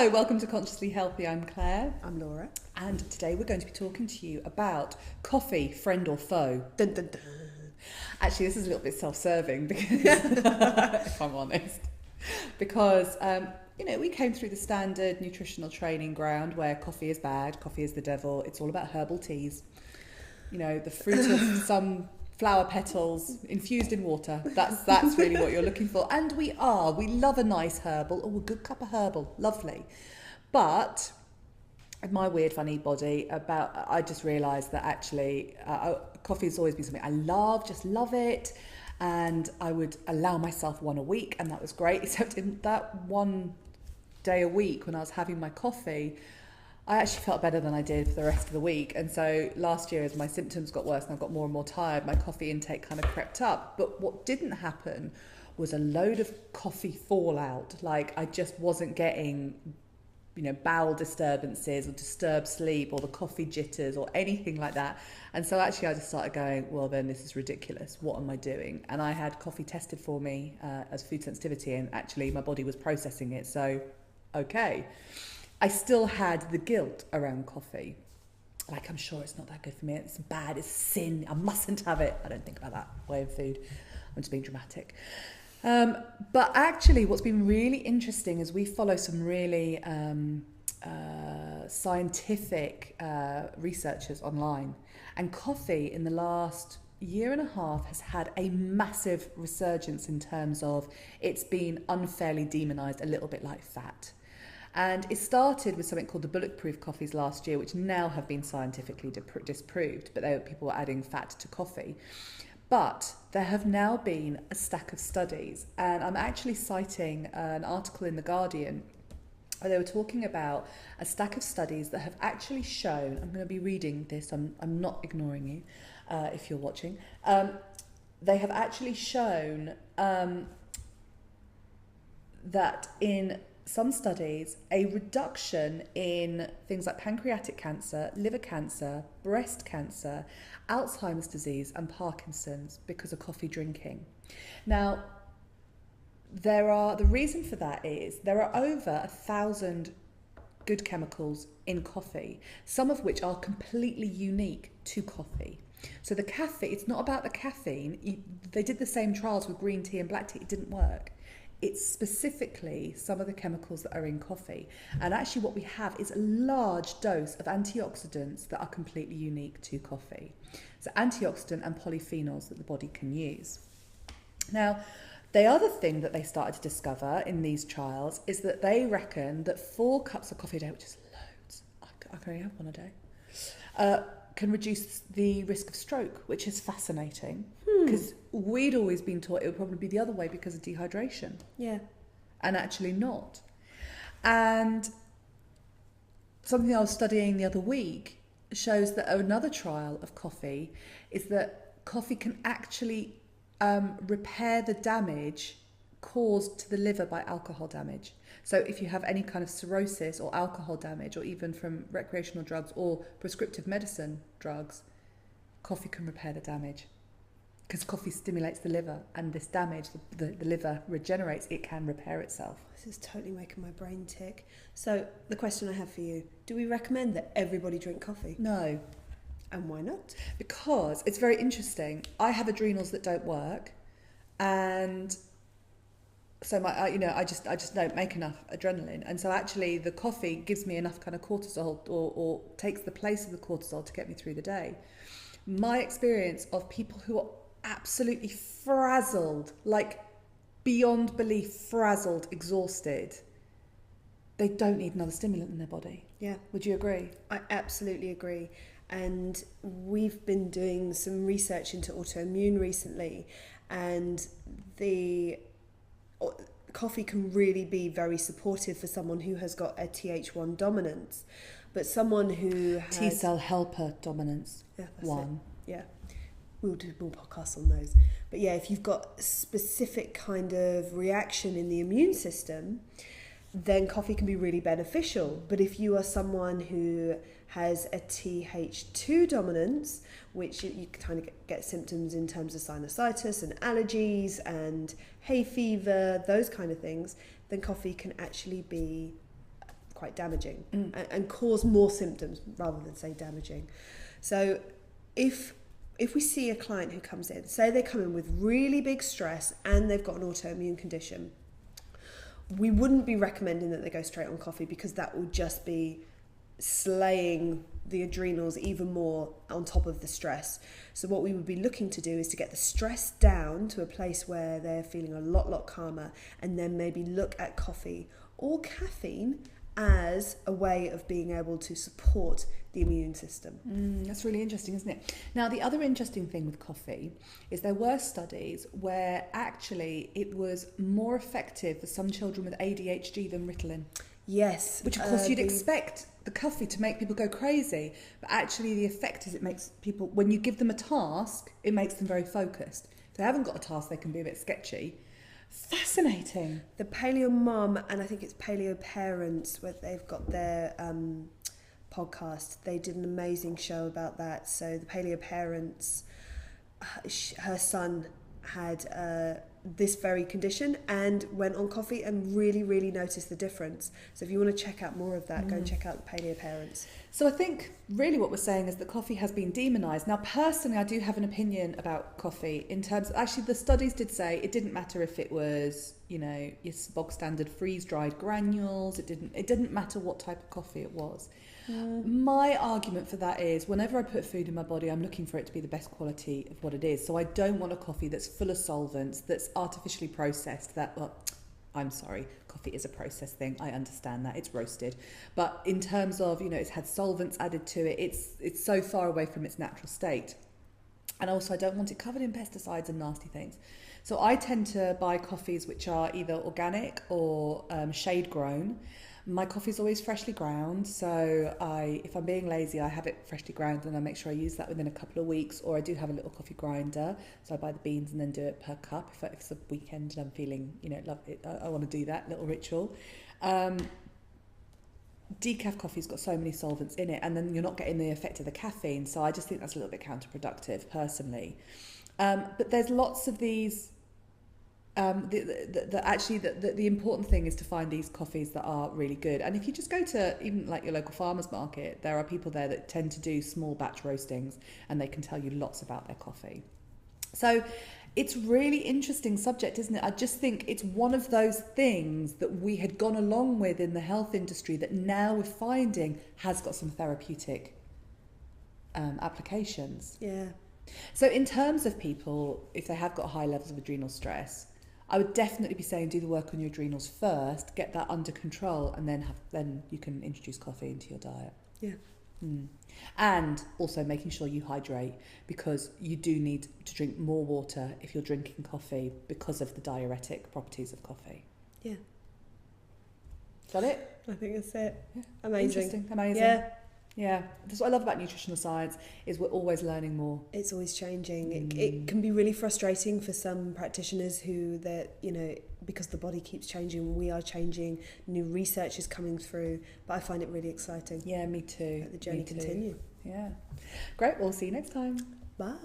Hello, welcome to Consciously Healthy. I'm Claire. I'm Laura. And today we're going to be talking to you about coffee, friend or foe. Dun, dun, dun. Actually, this is a little bit self-serving because, if I'm honest, because, we came through the standard nutritional training ground where coffee is bad, coffee is the devil. It's all about herbal teas. You know, the fruit of some flower petals infused in water. That's really what you're looking for. And we love a nice herbal. Oh, a good cup of herbal. Lovely. But with my weird, funny body, I just realised that actually coffee has always been something I love, just love it. And I would allow myself one a week, and that was great. Except in that one day a week when I was having my coffee, I actually felt better than I did for the rest of the week. And so last year, as my symptoms got worse and I got more and more tired, my coffee intake kind of crept up. But what didn't happen was a load of coffee fallout. Like I just wasn't getting, bowel disturbances or disturbed sleep or the coffee jitters or anything like that. And so actually I just started going, well, then this is ridiculous. What am I doing? And I had coffee tested for me as food sensitivity, and actually my body was processing it. So, okay. I still had the guilt around coffee. Like, I'm sure it's not that good for me. It's bad. It's sin. I mustn't have it. I don't think about that way of food. I'm just being dramatic. But actually, what's been really interesting is we follow some really scientific researchers online. And coffee in the last year and a half has had a massive resurgence in terms of it's been unfairly demonized, a little bit like fat. And it started with something called the bulletproof coffees last year, which now have been scientifically disproved, but people were adding fat to coffee. But there have now been a stack of studies, and I'm actually citing an article in The Guardian where they were talking about a stack of studies that have actually shown, I'm going to be reading this, I'm not ignoring you if you're watching, they have actually shown that in some studies, a reduction in things like pancreatic cancer, liver cancer, breast cancer, Alzheimer's disease and Parkinson's because of coffee drinking. Now, the reason for that is there are over 1,000 good chemicals in coffee, some of which are completely unique to coffee. So the caffeine, it's not about the caffeine. They did the same trials with green tea and black tea. It didn't work. It's specifically some of the chemicals that are in coffee. And actually what we have is a large dose of antioxidants that are completely unique to coffee. So antioxidant and polyphenols that the body can use. Now, the other thing that they started to discover in these trials is that they reckon that 4 cups of coffee a day, which is loads, I can only have one a day, can reduce the risk of stroke, which is fascinating because we'd always been taught it would probably be the other way because of dehydration. Yeah. And actually not. And something I was studying the other week shows that another trial of coffee is that coffee can actually repair the damage caused to the liver by alcohol damage. So if you have any kind of cirrhosis or alcohol damage, or even from recreational drugs or prescriptive medicine drugs, coffee can repair the damage. Because coffee stimulates the liver, and this damage, the liver regenerates, it can repair itself. This is totally making my brain tick. So the question I have for you, do we recommend that everybody drink coffee? No. And why not? Because it's very interesting. I have adrenals that don't work, and so I just don't make enough adrenaline, and so actually the coffee gives me enough kind of cortisol, or takes the place of the cortisol to get me through the day. My experience of people who are absolutely frazzled, like beyond belief frazzled, exhausted, they don't need another stimulant in their body. Yeah. Would you agree? I absolutely agree. And we've been doing some research into autoimmune recently, and the coffee can really be very supportive for someone who has got a Th1 dominance, but someone who has T-cell helper dominance. Yeah, that's one. It. Yeah. We'll do more podcasts on those. But yeah, if you've got specific kind of reaction in the immune system, then coffee can be really beneficial. But if you are someone who has a Th2 dominance, which you kind of get symptoms in terms of sinusitis and allergies and hay fever, those kind of things, then coffee can actually be quite damaging and cause more symptoms rather than say damaging. So if we see a client who comes in, say they come in with really big stress and they've got an autoimmune condition, we wouldn't be recommending that they go straight on coffee, because that will just be slaying the adrenals even more on top of the stress. So what we would be looking to do is to get the stress down to a place where they're feeling a lot calmer, and then maybe look at coffee or caffeine as a way of being able to support the immune system. That's really interesting, isn't it? Now, the other interesting thing with coffee is there were studies where actually it was more effective for some children with ADHD than Ritalin. Yes. Which, of course, you'd expect the coffee to make people go crazy. But actually, the effect is it makes people, when you give them a task, it makes them very focused. If they haven't got a task, they can be a bit sketchy. Fascinating. The Paleo Mum, and I think it's Paleo Parents, where they've got their podcast. They did an amazing show about that. So the Paleo Parents, her son had this very condition and went on coffee and really noticed the difference. So if you want to check out more of that, go and check out the Paleo Parents. So I think really what we're saying is that coffee has been demonised. Now, personally, I do have an opinion about coffee in terms of, actually, the studies did say it didn't matter if it was, you know, your bog standard freeze-dried granules. It didn't matter what type of coffee it was. My argument for that is whenever I put food in my body, I'm looking for it to be the best quality of what it is. So I don't want a coffee that's full of solvents, that's artificially processed, that, well, I'm sorry, coffee is a processed thing. I understand that. It's roasted. But in terms of, you know, it's had solvents added to it, it's so far away from its natural state. And also I don't want it covered in pesticides and nasty things. So I tend to buy coffees which are either organic or shade grown. My coffee's always freshly ground, so if I'm being lazy, I have it freshly ground and I make sure I use that within a couple of weeks, or I do have a little coffee grinder, so I buy the beans and then do it per cup. If it's a weekend and I'm feeling, you know, love it, I want to do that little ritual. Decaf coffee's got so many solvents in it, and then you're not getting the effect of the caffeine, so I just think that's a little bit counterproductive, personally. But there's lots of these. The important thing is to find these coffees that are really good. And if you just go to even like your local farmers market, there are people there that tend to do small batch roastings and they can tell you lots about their coffee. So it's really interesting subject, isn't it? I just think it's one of those things that we had gone along with in the health industry that now we're finding has got some therapeutic applications. Yeah. So in terms of people, if they have got high levels of adrenal stress, I would definitely be saying do the work on your adrenals first, get that under control, and then you can introduce coffee into your diet. Yeah. And also making sure you hydrate, because you do need to drink more water if you're drinking coffee because of the diuretic properties of coffee. Yeah. Got it? I think that's it. Yeah. Amazing. Interesting. Amazing. Yeah. Yeah, that's what I love about nutritional science, is we're always learning more. It's always changing. It can be really frustrating for some practitioners who, that, you know, because the body keeps changing, we are changing, new research is coming through, but I find it really exciting. Yeah, me too. Let the journey continue. Yeah. Great, we'll see you next time. Bye.